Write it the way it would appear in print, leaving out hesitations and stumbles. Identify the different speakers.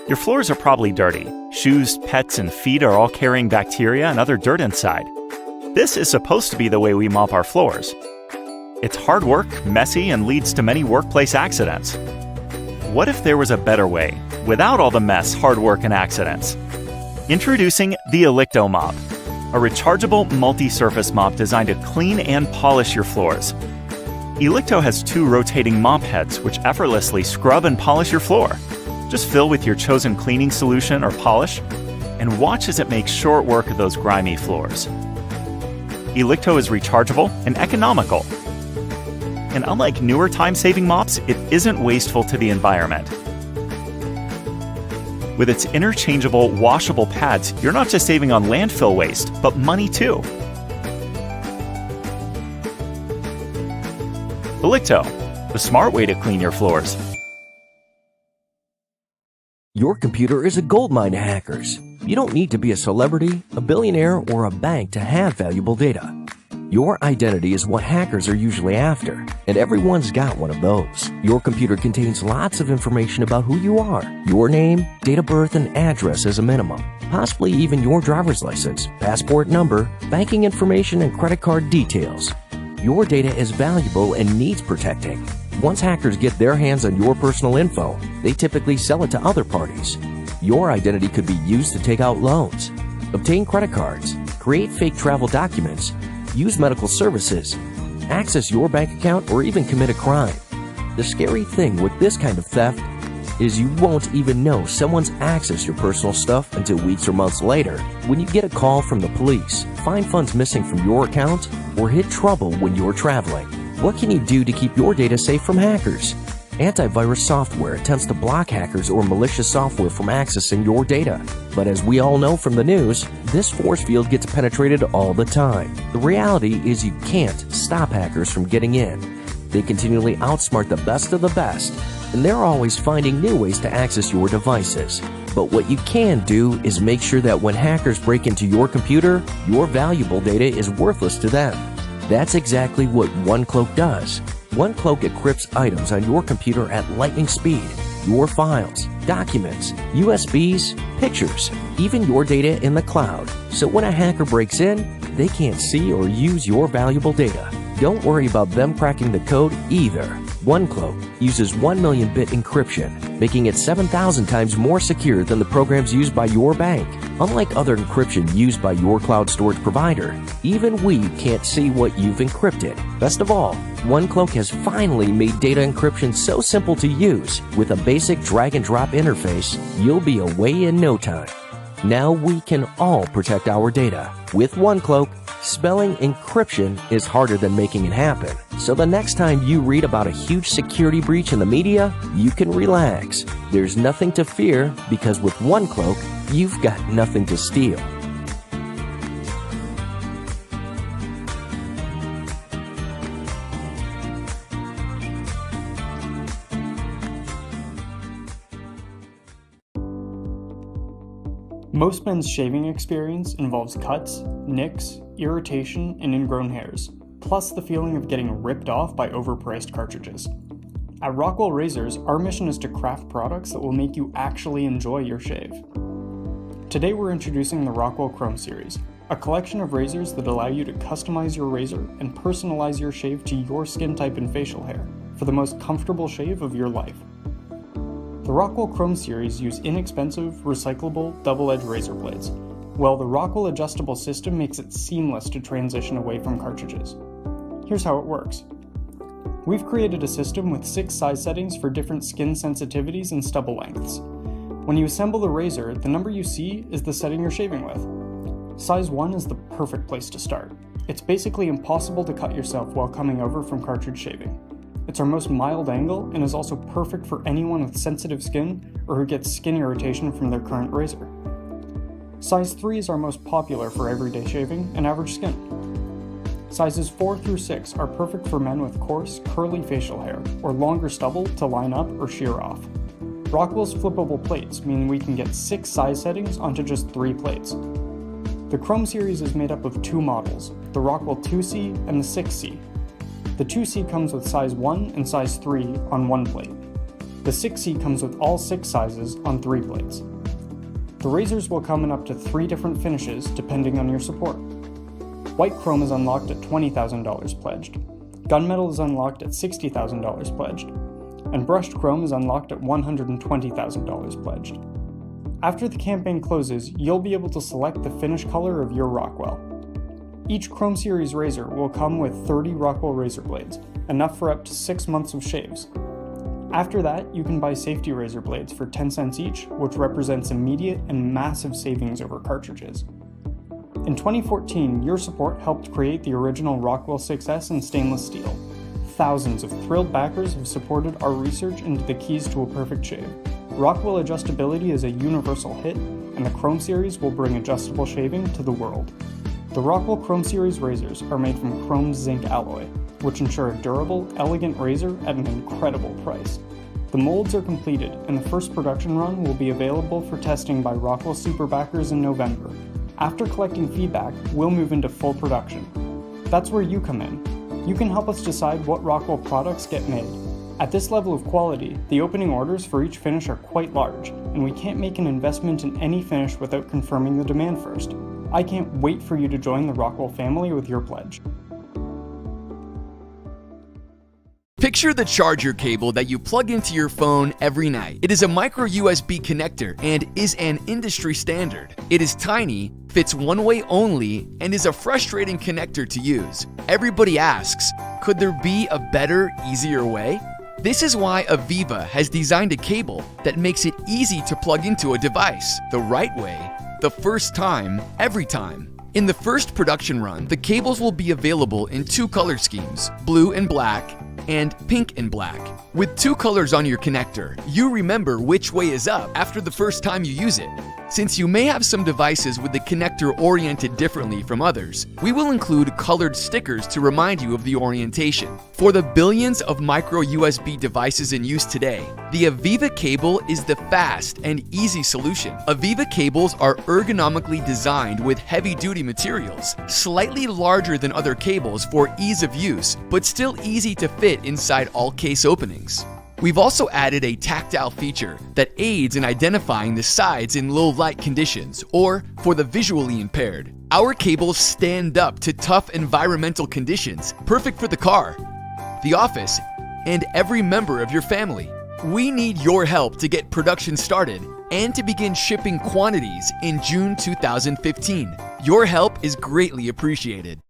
Speaker 1: Your floors are probably dirty. Shoes, pets, and feet are all carrying bacteria and other dirt inside. This is supposed to be the way we mop our floors. It's hard work, messy, and leads to many workplace accidents. What if there was a better way, without all the mess, hard work, and accidents? Introducing the Elicto mop, a rechargeable multi-surface mop designed to clean and polish your floors. Elicto has 2 rotating mop heads which effortlessly scrub and polish your floor. Just fill with your chosen cleaning solution or polish, and watch as it makes short work of those grimy floors. Elicto is rechargeable and economical. And unlike newer time-saving mops, it isn't wasteful to the environment. With its interchangeable, washable pads, you're not just saving on landfill waste, but money too. Elicto, the smart way to clean your floors.
Speaker 2: Your computer is a goldmine to hackers. You don't need to be a celebrity, a billionaire, or a bank to have valuable data. Your identity is what hackers are usually after, and everyone's got one of those. Your computer contains lots of information about who you are, your name, date of birth, and address as a minimum, possibly even your driver's license, passport number, banking information, and credit card details. Your data is valuable and needs protecting. Once hackers get their hands on your personal info, they typically sell it to other parties. Your identity could be used to take out loans, obtain credit cards, create fake travel documents, use medical services, access your bank account, or even commit a crime. The scary thing with this kind of theft is you won't even know someone's accessed your personal stuff until weeks or months later when you get a call from the police, find funds missing from your account, or hit trouble when you're traveling. What can you do to keep your data safe from hackers? Antivirus software attempts to block hackers or malicious software from accessing your data. But as we all know from the news, this force field gets penetrated all the time. The reality is you can't stop hackers from getting in. They continually outsmart the best of the best, and they're always finding new ways to access your devices. But what you can do is make sure that when hackers break into your computer, your valuable data is worthless to them. That's exactly what OneCloak does. OneCloak encrypts items on your computer at lightning speed. Your files, documents, USBs, pictures, even your data in the cloud. So when a hacker breaks in, they can't see or use your valuable data. Don't worry about them cracking the code either. OneCloak uses 1 million-bit encryption, making it 7,000 times more secure than the programs used by your bank. Unlike other encryption used by your cloud storage provider, even we can't see what you've encrypted. Best of all, OneCloak has finally made data encryption so simple to use. With a basic drag-and-drop interface, you'll be away in no time. Now we can all protect our data. With OneCloak, spelling encryption is harder than making it happen. So the next time you read about a huge security breach in the media, you can relax. There's nothing to fear because with OneCloak, you've got nothing to steal.
Speaker 3: Most men's shaving experience involves cuts, nicks, irritation, and ingrown hairs, plus the feeling of getting ripped off by overpriced cartridges. At Rockwell Razors, our mission is to craft products that will make you actually enjoy your shave. Today we're introducing the Rockwell Chrome Series, a collection of razors that allow you to customize your razor and personalize your shave to your skin type and facial hair for the most comfortable shave of your life. The Rockwell Chrome Series use inexpensive, recyclable, double-edged razor blades, while the Rockwell adjustable system makes it seamless to transition away from cartridges. Here's how it works. We've created a system with 6 size settings for different skin sensitivities and stubble lengths. When you assemble the razor, the number you see is the setting you're shaving with. Size 1 is the perfect place to start. It's basically impossible to cut yourself while coming over from cartridge shaving. It's our most mild angle and is also perfect for anyone with sensitive skin or who gets skin irritation from their current razor. Size 3 is our most popular for everyday shaving and average skin. Sizes 4 through 6 are perfect for men with coarse, curly facial hair or longer stubble to line up or shear off. Rockwell's flippable plates mean we can get 6 size settings onto just 3 plates. The Chrome series is made up of 2 models, the Rockwell 2C and the 6C. The 2C comes with size 1 and size 3 on one plate. The 6C comes with all 6 sizes on 3 blades. The razors will come in up to 3 different finishes depending on your support. White chrome is unlocked at $20,000 pledged, gunmetal is unlocked at $60,000 pledged, and brushed chrome is unlocked at $120,000 pledged. After the campaign closes, you'll be able to select the finish color of your Rockwell. Each Chrome Series razor will come with 30 Rockwell razor blades, enough for up to 6 months of shaves. After that, you can buy safety razor blades for 10 cents each, which represents immediate and massive savings over cartridges. In 2014, your support helped create the original Rockwell 6S in stainless steel. Thousands of thrilled backers have supported our research into the keys to a perfect shave. Rockwell adjustability is a universal hit, and the Chrome Series will bring adjustable shaving to the world. The Rockwell Chrome Series razors are made from chrome zinc alloy, which ensure a durable, elegant razor at an incredible price. The molds are completed, and the first production run will be available for testing by Rockwell Super backers in November. After collecting feedback, we'll move into full production. That's where you come in. You can help us decide what Rockwell products get made. At this level of quality, the opening orders for each finish are quite large, and we can't make an investment in any finish without confirming the demand first. I can't wait for you to join the Rockwell family with your pledge.
Speaker 4: Picture the charger cable that you plug into your phone every night. It is a micro USB connector and is an industry standard. It is tiny, fits one way only, and is a frustrating connector to use. Everybody asks, could there be a better, easier way? This is why Aviva has designed a cable that makes it easy to plug into a device the right way, the first time, every time. In the first production run, the cables will be available in 2 color schemes, blue and black, and pink and black. With 2 colors on your connector, you remember which way is up after the first time you use it. Since you may have some devices with the connector oriented differently from others, we will include colored stickers to remind you of the orientation. For the billions of micro USB devices in use today, the Aviva cable is the fast and easy solution. Aviva cables are ergonomically designed with heavy-duty materials, slightly larger than other cables for ease of use, but still easy to fit inside all case openings. We've also added a tactile feature that aids in identifying the sides in low light conditions or for the visually impaired. Our cables stand up to tough environmental conditions, perfect for the car, the office, and every member of your family. We need your help to get production started and to begin shipping quantities in June 2015. Your help is greatly appreciated.